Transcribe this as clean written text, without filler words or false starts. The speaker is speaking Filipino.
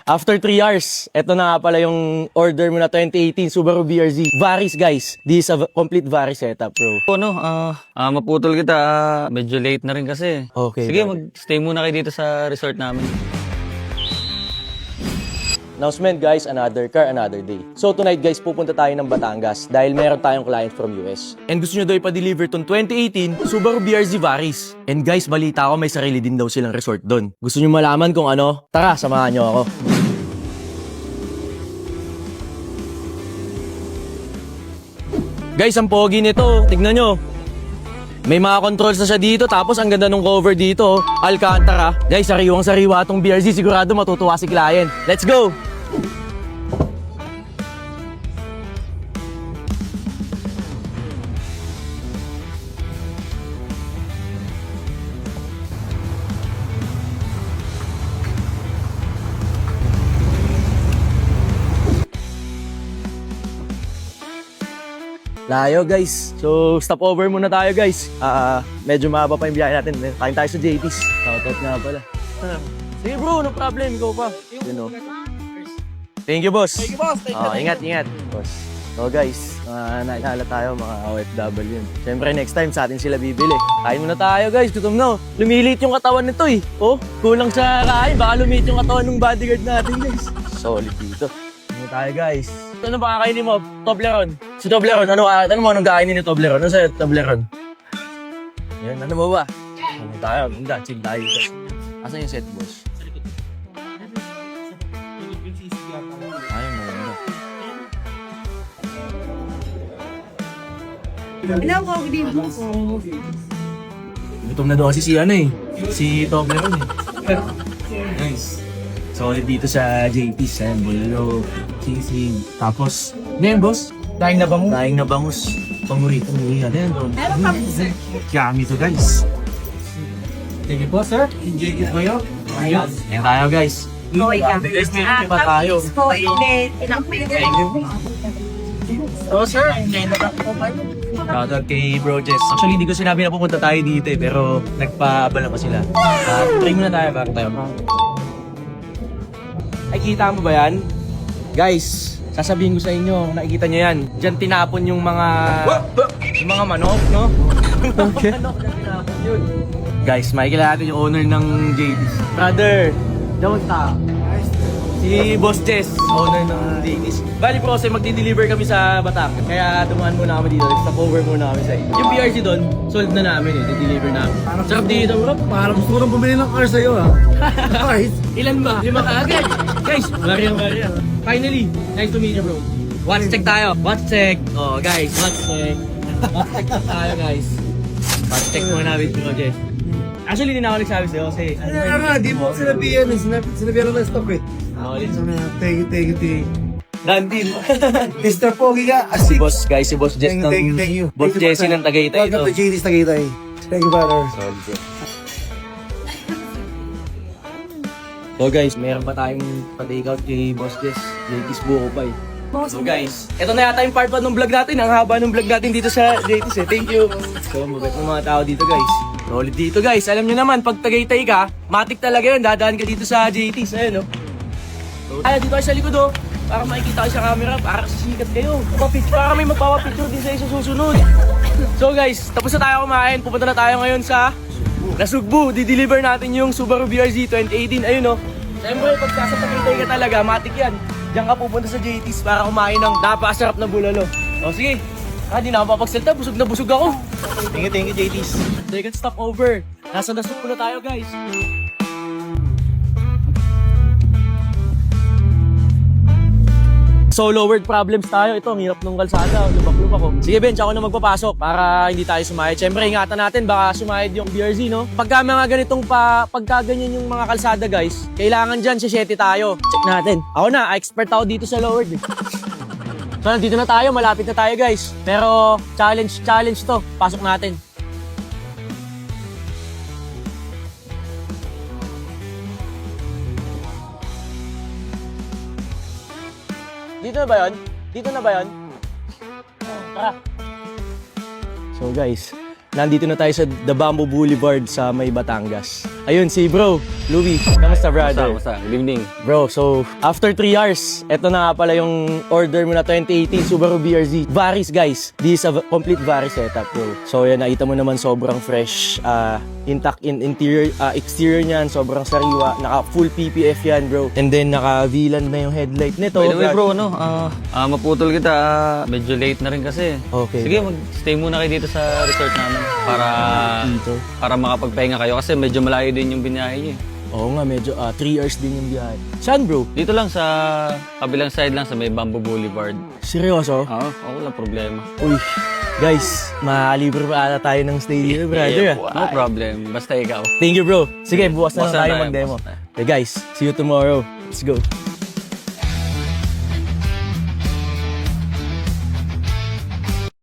After 3 hours, eto na nga pala yung order mo na 2018 Subaru BRZ. Varis guys, this is a complete Varis setup bro. Maputol kita. Medyo late na rin kasi. Okay. Sige, mag-stay muna kayo dito sa resort namin. Announcement guys, another car, another day. So tonight guys, pupunta tayo ng Batangas dahil meron tayong client from US. And gusto nyo daw ipa-deliver tong 2018 Subaru BRZ Varis. And guys, balita ko may sarili din daw silang resort doon. Gusto nyo malaman kung ano? Tara, samahan nyo ako. Guys, ang pogi nito. Tignan nyo. May mga controls na siya dito, tapos ang ganda ng cover dito. Alcantara. Guys, sariwang-sariwa tong BRZ. Sigurado matutuwa si client. Let's go! Layo guys. So stop over muna tayo guys. Medyo mahaba pa yung biyahe natin. Kain tayo sa JT's. Shoutout nga pala. Sige bro, no problem. Ikaw pa. You know. Thank you boss. Thank you, boss. Thank you. Ingat, ingat. Boss. So guys, nakikala tayo mga OFW yun. Siyempre next time sa atin sila bibili. Kain muna tayo guys. Gutom na. Lumilit yung katawan nito eh. Oh, kulang sa kain. Baka lumilit yung katawan ng bodyguard natin guys. Solid dito. Ano tayo guys? Ano ba kakainin mo? Toblerone. Si Toblerone, ano mo anong kakainin ni Toblerone? Ano sa'yo Toblerone? Yan, ano mo ba? Ano tayo? Ganda, chill tayo dito. Asan yung set boss? Ayun mo, ano? Gutom na daw kasi si ano eh. Si Toblerone eh. Nice. Solid dito sa JT's, Bulalo, sisig. Tapos, ngayon boss, daing na bangus. Daing na bangus. Paborito mo yan. Meron kami, sir. Yummy to guys. Thank you po, sir. Enjoy it kayo. Ayan tayo guys. Hoy ka. Pa tayo. Po, ilit. Oh, sir. Shoutout kay Bro Jess. Actually, hindi ko sinabi na pupunta tayo dito eh, pero nagpaabala pa sila. Try muna tayo bago tayo. Ay, kita mo ba yan? Guys, sasabihin ko sa inyo, nakikita nyo yan. Diyan tinapon yung mga manok, no? Okay. Manok na tinapon yun. Guys, makikilala natin yung owner ng JT's. Brother, Jonta. Si Boss Jess, owner ng JT's. Bali po kasi magdi-deliver kami sa Batangas. Kaya dumaan muna kami dito. Stop over muna kami sa inyo. Yung BRZ doon, sold na namin eh. Di-deliver namin. Sarap dito bro. Parang gusto ko nang bumili ng car sa'yo, ha? Guys. Ilan ba? 5 kaagad. Guys, barya. Finally, nice to meet you bro. Watch check tayo. Watch check. Oh guys, watch check. Watch check tayo guys. Watch check muna namin bro Jess. Actually, hindi na ako nagsabi sa'yo kasi... Di mo sinabihan. Sinabihan lang stop it. Thank you. Nandin. Mr. Pogi ka. Si Boss, guys, si Boss Jess ng... Thank you. Boss Jessie ng Tagaytay. Welcome to JT's Tagaytay. Thank you, brother. Solid bro. So guys, meron pa tayong pa-takeout kay Boss Jess. JT's buko pa eh. So guys, ito na yata yung part 1 ng vlog natin. Ang haba ng vlog natin dito sa JT's eh. Thank you. So, mabait ng mga tao dito guys. Solid dito guys. Alam nyo naman, pag Tagaytay ka, matik talaga yun. Dadaan ka dito sa JT's. Ayun, no? So, dito kayo sa likod, oh. Para makikita kayo sa camera, para sisikat kayo. Para may magpapapicture din sa susunod. So guys, tapos na tayo kumain. Pupunta na tayo ngayon sa Nasugbu. Di-deliver natin yung Subaru BRZ 2018. Ayun, no? Siyempre, pag sa Tagaytay ka talaga, matik yan. Diyan ka pupunta sa JT's para kumain ng napakasarap na bulalo. O sige, di na ako mapagsalita. Busog na busog ako. Thank you JT's. Second stop over. Nasa Nasugbu na tayo guys. Solo word problems tayo. Ito, ang hirap ng kalsada. Lubak-lubak ko. Sige, Bench, ako na magpapasok para hindi tayo sumayad. Siyempre, ingatan natin. Baka sumayad yung BRZ, no? Pagka mga ganitong pagka ganyan yung mga kalsada, guys, kailangan dyan, 7 tayo. Check natin. Ako na, expert ako dito sa low word. So, nandito na tayo. Malapit na tayo, guys. Pero, challenge to. Pasok natin. Dito na ba yun? Dito na ba yun? Tara. So guys, nandito na tayo sa The Bamboo Boulevard sa May Batangas. Ayun, si bro, Louie. Kamusta, brother? Basta, good evening. Bro, so after 3 hours, eto na nga pala yung order mo na 2018 Subaru BRZ. Varis, guys. This is a complete Varis setup, bro. So yan, nakita mo naman sobrang fresh, intact in interior, exterior niyan, sobrang sariwa. Naka full PPF yan, bro. And then naka VLAN na yung headlight nito. By the way bro, ano, maputol kita, medyo late na rin kasi. Okay. Sige, mag-stay muna kayo dito sa resort namin para makapagpahinga kayo kasi medyo malayo din yung binahe niyo. Oo nga, medyo 3 hours din yung biyahe. Saan, bro? Dito lang sa kabilang side lang sa may Bamboo Boulevard. Seryoso? Oo, wala problema. Uy, guys, makalibre pa ata tayo ng stay dito, brother. No problem, basta ikaw. Thank you, bro. Sige, bukas na lang Bukas na tayo tayo, mag-demo. bukas na. Okay, guys, see you tomorrow. Let's go.